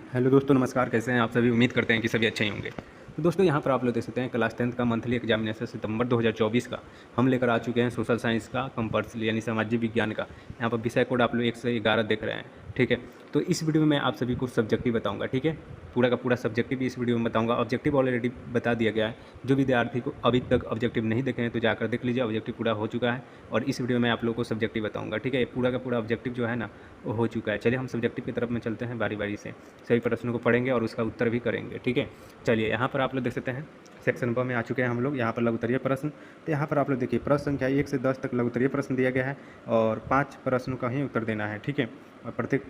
Hello दोस्तों, नमस्कार। कैसे हैं आप सभी? उम्मीद करते हैं कि सभी अच्छे ही होंगे। तो दोस्तों, यहाँ पर आप लोग देख सकते हैं क्लास 10th का मंथली एग्जामिनेशन सितंबर 2024 का हम लेकर आ चुके हैं। सोशल साइंस का कंपल्सरी यानी सामाजिक विज्ञान का यहाँ पर विषय कोड आप लोग 1 से 11 देख रहे हैं। ठीक है, तो इस वीडियो में मैं आप सभी को सब्जेक्टिव बताऊंगा। ठीक है, पूरा का पूरा सब्जेक्टिव इस वीडियो में बताऊंगा। ऑब्जेक्टिव ऑलरेडी बता दिया गया है। जो विद्यार्थी को अभी तक ऑब्जेक्टिव नहीं देखे हैं तो जाकर देख लीजिए, ऑब्जेक्टिव पूरा हो चुका है। और इस वीडियो में आप लोगों को सब्जेक्टिव बताऊंगा। ठीक है, पूरा का पूरा ऑब्जेक्टिव जो है ना वो हो चुका है। चलिए हम सब्जेक्टिव की तरफ में चलते हैं बारी बारी से। सभी प्रश्नों को पढ़ेंगे और उसका उत्तर भी करेंगे। ठीक है, चलिए यहाँ पर आप लोग देख सकते हैं सेक्शन ब में आ चुके हैं हम लोग। यहाँ पर लघुत्तरीय प्रश्न, तो यहाँ पर आप लोग देखिए प्रश्न संख्या 1 से 10 तक लघुत्तरीय प्रश्न दिया गया है और 5 प्रश्नों का ही उत्तर देना है। ठीक है, और प्रत्येक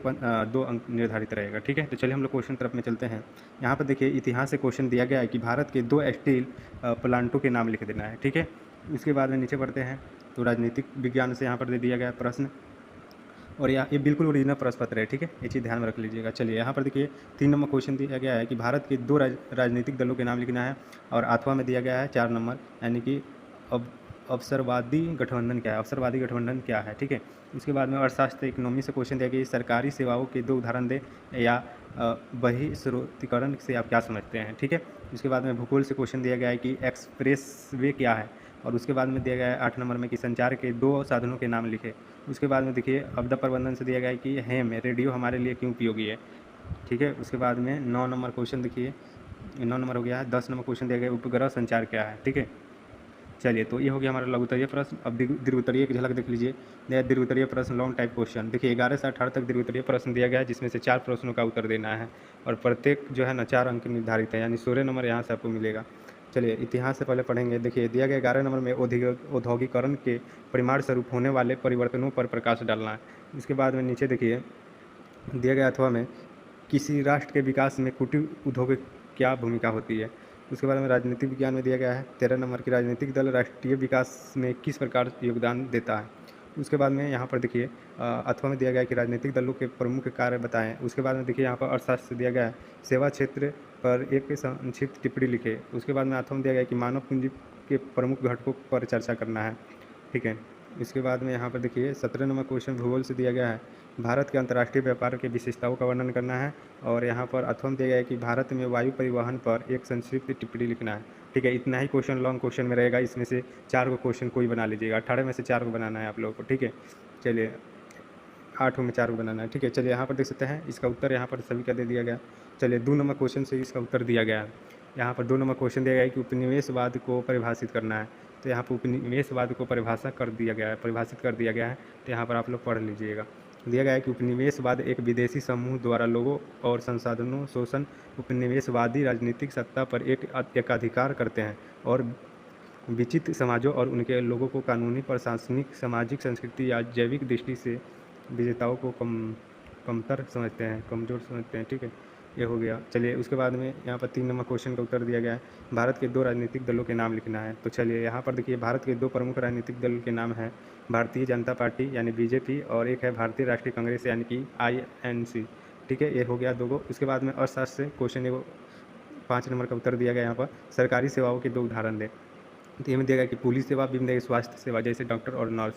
2 अंक निर्धारित रहेगा। ठीक है, तो चलिए हम लोग क्वेश्चन तरफ में चलते हैं। यहाँ पर देखिए इतिहास से क्वेश्चन दिया गया है कि भारत के 2 स्टील प्लांटों के नाम लिख देना है। ठीक है, इसके बाद में नीचे बढ़ते हैं तो राजनीतिक विज्ञान से यहाँ पर दे दिया गया है प्रश्न, और ये बिल्कुल ओरिजिनल प्रश्न पत्र है। ठीक है, ये चीज़ ध्यान में रख लीजिएगा। चलिए यहाँ पर देखिए 3 नंबर क्वेश्चन दिया गया है कि भारत के 2 राजनीतिक दलों के नाम लिखना है, और आठवां में दिया गया है 4 नंबर, यानी कि अब अवसरवादी गठबंधन क्या है, अवसरवादी गठबंधन क्या है। ठीक है, उसके बाद में अर्थशास्त्र इकोनॉमी से क्वेश्चन दिया गया सरकारी सेवाओं के 2 उदाहरण दें या बहिस्रोतीकरण से आप क्या समझते हैं। ठीक है, उसके बाद में भूगोल से क्वेश्चन दिया गया है कि एक्सप्रेस वे क्या है, और उसके बाद में दिया गया है 8 नंबर में कि संचार के 2 साधनों के नाम लिखे। उसके बाद में देखिए आपदा प्रबंधन से दिया गया है कि हेम रेडियो हमारे लिए क्यों उपयोगी है। ठीक है, उसके बाद में 9 नंबर क्वेश्चन देखिए, 9 नंबर हो गया है। 10 नंबर क्वेश्चन दिया गया है उपग्रह संचार क्या है। ठीक है, चलिए तो ये हो गया हमारा लघुत्तरीय प्रश्न। अब दीर्घोत्तरीय की झलक देख लीजिए। दीर्घोत्तरीय प्रश्न लॉन्ग टाइप क्वेश्चन देखिए 11 से 18 तक दीर्घोत्तरीय प्रश्न दिया गया है, जिसमें से 4 प्रश्नों का उत्तर देना है और प्रत्येक जो है ना 4 अंक निर्धारित है, यानी 16 नंबर यहाँ से आपको मिलेगा। चलिए इतिहास से पहले पढ़ेंगे। देखिए दिया गया 11 नंबर में औद्योगिकरण के परिमाण स्वरूप होने वाले परिवर्तनों पर प्रकाश डालना है। इसके बाद में नीचे देखिए दिया गया अथवा में किसी राष्ट्र के विकास में कुटीर उद्योग की क्या भूमिका होती है। उसके बाद में राजनीतिक विज्ञान में दिया गया है 13 नंबर की राजनीतिक दल राष्ट्रीय विकास में किस प्रकार योगदान देता है। उसके बाद में यहाँ पर देखिए अथवा में दिया गया है कि राजनीतिक दलों के प्रमुख कार्य बताएं। उसके बाद में देखिए यहाँ पर अर्थशास्त्र दिया गया है सेवा क्षेत्र पर एक संक्षिप्त टिप्पणी लिखे। उसके बाद में अथवा में दिया गया है कि मानव पूंजी के प्रमुख घटकों पर चर्चा करना है। ठीक है, इसके बाद में यहाँ पर देखिए 17 नंबर क्वेश्चन भूगोल से दिया गया है भारत के अंतर्राष्ट्रीय व्यापार की विशेषताओं का वर्णन करना है, और यहाँ पर अथवा में दिया गया है कि भारत में वायु परिवहन पर एक संक्षिप्त टिप्पणी लिखना है। ठीक है, इतना ही क्वेश्चन लॉन्ग क्वेश्चन में रहेगा। इसमें से 4 को क्वेश्चन कोई बना लीजिएगा, 18 में से 4 को बनाना है आप लोगों को। ठीक है, चलिए 8 में 4 को बनाना है। ठीक है, चलिए यहाँ पर देख सकते हैं इसका उत्तर यहाँ पर सभी का दे दिया गया। चलिए 2 नंबर क्वेश्चन से इसका उत्तर दिया गया है। यहाँ पर 2 नंबर क्वेश्चन दिया गया है कि उपनिवेशवाद को परिभाषित करना है, तो यहाँ पर उपनिवेशवाद को परिभाषित कर दिया गया है। तो यहाँ पर आप लोग पढ़ लीजिएगा। दिया गया है कि उपनिवेशवाद एक विदेशी समूह द्वारा लोगों और संसाधनों शोषण उपनिवेशवादी राजनीतिक सत्ता पर एक एकाधिकार करते हैं और विचित्र समाजों और उनके लोगों को कानूनी प्रशासनिक सामाजिक संस्कृति या जैविक दृष्टि से विजेताओं को कमतर समझते हैं, कमज़ोर समझते हैं। ठीक है, ये हो गया। चलिए उसके बाद में यहाँ पर 3 नंबर क्वेश्चन का उत्तर दिया गया है भारत के 2 राजनीतिक दलों के नाम लिखना है। तो चलिए यहाँ पर देखिए भारत के 2 प्रमुख राजनीतिक दल के नाम हैं भारतीय जनता पार्टी यानी बीजेपी, और एक है भारतीय राष्ट्रीय कांग्रेस यानी कि INC। ठीक है, ये हो गया 2 गो। उसके बाद में अर्थशास्त्र से क्वेश्चन एगो 5 नंबर का उत्तर दिया गया। यहाँ पर सरकारी सेवाओं के 2 उदाहरण दें। तो ये में दिया गया कि पुलिस सेवा भी देगा, स्वास्थ्य सेवा जैसे डॉक्टर और नर्स।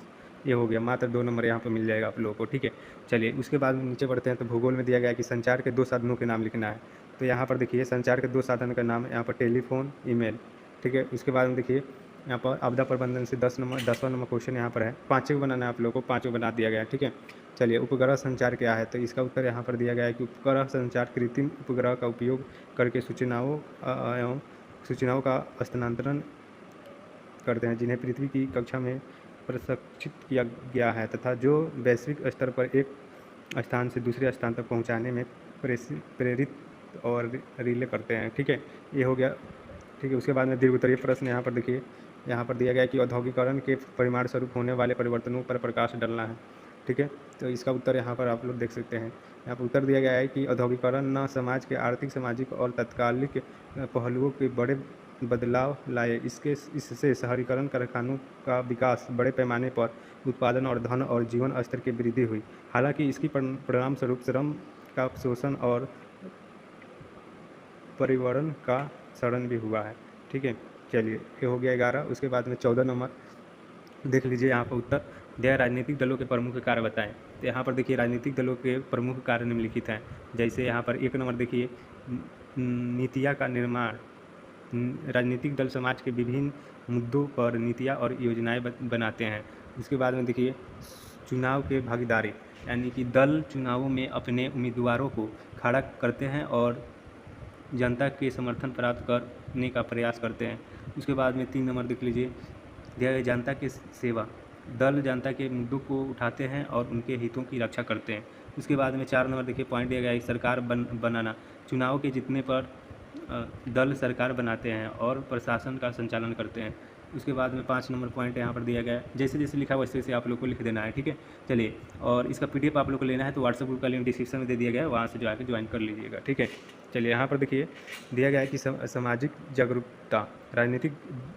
ये हो गया, मात्र 2 नंबर यहाँ पर मिल जाएगा आप लोगों को। ठीक है, चलिए उसके बाद में नीचे बढ़ते हैं तो भूगोल में दिया गया कि संचार के 2 साधनों के नाम लिखना है। तो यहाँ पर देखिए संचार के 2 साधन का नाम यहाँ पर टेलीफोन, ईमेल। ठीक है, उसके बाद में देखिए यहाँ पर आपदा प्रबंधन से 10वां नंबर क्वेश्चन यहाँ पर है। 5 को बनाना है आप लोगों को, 5 बना दिया गया है। ठीक है, चलिए उपग्रह संचार क्या है, तो इसका उत्तर यहाँ पर दिया गया है कि उपग्रह संचार कृत्रिम उपग्रह का उपयोग करके सूचनाओं का स्थानांतरण करते हैं जिन्हें पृथ्वी की कक्षा में प्रशिक्षित किया गया है तथा जो वैश्विक स्तर पर एक स्थान से दूसरे स्थान तक पहुंचाने में प्रेरित और रिले करते हैं। ठीक है, ये हो गया। ठीक है, उसके बाद में दीर्घोत्तरीय प्रश्न यहाँ पर देखिए, यहाँ पर दिया गया है कि औद्योगिकरण के परिमाण स्वरूप होने वाले परिवर्तनों पर प्रकाश डालना है। ठीक है, तो इसका उत्तर यहाँ पर आप लोग देख सकते हैं। यहाँ पर उत्तर दिया गया है कि औद्योगिकरण न समाज के आर्थिक, सामाजिक और तात्कालिक पहलुओं के बड़े बदलाव लाए। इससे शहरीकरण, कारखानों का विकास, बड़े पैमाने पर उत्पादन और धन और जीवन स्तर की वृद्धि हुई। हालांकि इसकी परिणाम स्वरूप श्रम का शोषण और पर्यावरण का क्षरण भी हुआ है। ठीक है, चलिए ये हो गया 11। उसके बाद में 14 नंबर देख लीजिए यहाँ पर उत्तर। यह राजनीतिक दलों के प्रमुख कार्य बताएं। तो यहाँ पर देखिए राजनीतिक दलों के प्रमुख कार्य निम्नलिखित हैं। जैसे यहाँ पर 1 नंबर देखिए नीतियाँ का निर्माण। राजनीतिक दल समाज के विभिन्न मुद्दों पर नीतियाँ और योजनाएं बनाते हैं। उसके बाद में देखिए चुनाव के भागीदारी, यानी कि दल चुनावों में अपने उम्मीदवारों को खड़ा करते हैं और जनता के समर्थन प्राप्त करने का प्रयास करते हैं। उसके बाद में 3 नंबर देख लीजिए दिया गया जनता की सेवा। दल जनता के मुद्दों को उठाते हैं और उनके हितों की रक्षा करते हैं। उसके बाद में 4 नंबर देखिए पॉइंट दिया गया है सरकार बनाना। चुनाव के जीतने पर दल सरकार बनाते हैं और प्रशासन का संचालन करते हैं। उसके बाद में 5 नंबर पॉइंट यहाँ पर दिया गया है। जैसे जैसे लिखा वैसे वैसे आप लोग को लिख देना है, ठीक है। चलिए, और इसका PDF आप लोग को लेना है तो व्हाट्सएप ग्रुप का लिंक डिस्क्रिप्शन में दे दिया गया है, वहाँ से जो आकर ज्वाइन कर लीजिएगा, ठीक है। चलिए, यहाँ पर देखिए दिया गया है कि सामाजिक जागरूकता। राजनीतिक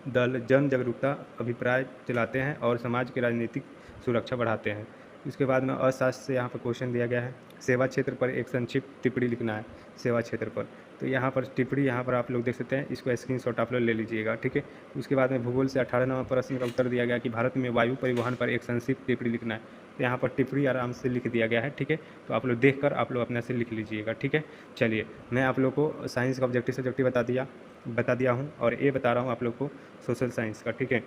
दल जन जागरूकता अभिप्राय चलाते हैं और समाज की राजनीतिक सुरक्षा बढ़ाते हैं। उसके बाद में अर्थशास्त्र से यहाँ पर क्वेश्चन दिया गया है। सेवा क्षेत्र पर एक संक्षिप्त टिप्पणी लिखना है। सेवा क्षेत्र पर तो यहाँ पर टिप्पणी यहाँ पर आप लोग देख सकते हैं, इसको स्क्रीनशॉट आप लोग ले लीजिएगा, ठीक है। उसके बाद में भूगोल से 18 नंबर प्रश्न का उत्तर दिया गया कि भारत में वायु परिवहन पर एक संक्षिप्त टिप्पणी लिखना है। तो यहाँ पर टिप्पणी आराम से लिख दिया गया है, ठीक है। तो आप लोग देखकर आप लोग अपने से लिख लीजिएगा, ठीक है। चलिए, मैं आप लोग को साइंस का ऑब्जेक्टिव सब्जेक्टिव बता दिया हूँ और ये बता रहा हूँ आप लोग को सोशल साइंस का, ठीक है।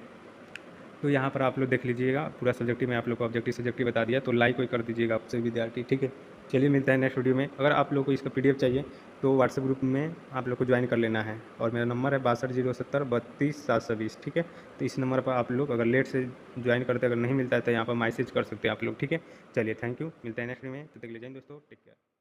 तो यहाँ पर आप लोग देख लीजिएगा पूरा सब्जेक्टिव मैं आप लोग को ऑब्जेक्टिव सब्जेक्टिव बता दिया, तो लाइक कोई कर दीजिएगा आपसे विद्यार्थी, ठीक है। चलिए, मिलता है नेक्स्ट वीडियो में। अगर आप लोग को इसका PDF चाहिए तो व्हाट्सएप ग्रुप में आप लोग को ज्वाइन कर लेना है और मेरा नंबर है 62 070 32 720, ठीक है। तो इस नंबर पर आप लोग अगर लेट से ज्वाइन करते अगर नहीं मिलता है तो यहाँ पर मैसेज कर सकते हैं आप लोग, ठीक है। चलिए, थैंक यू, मिलता है नेक्स्ट वीडियो में, तब तक के लिए जय हिंद दोस्तों, टेक केयर।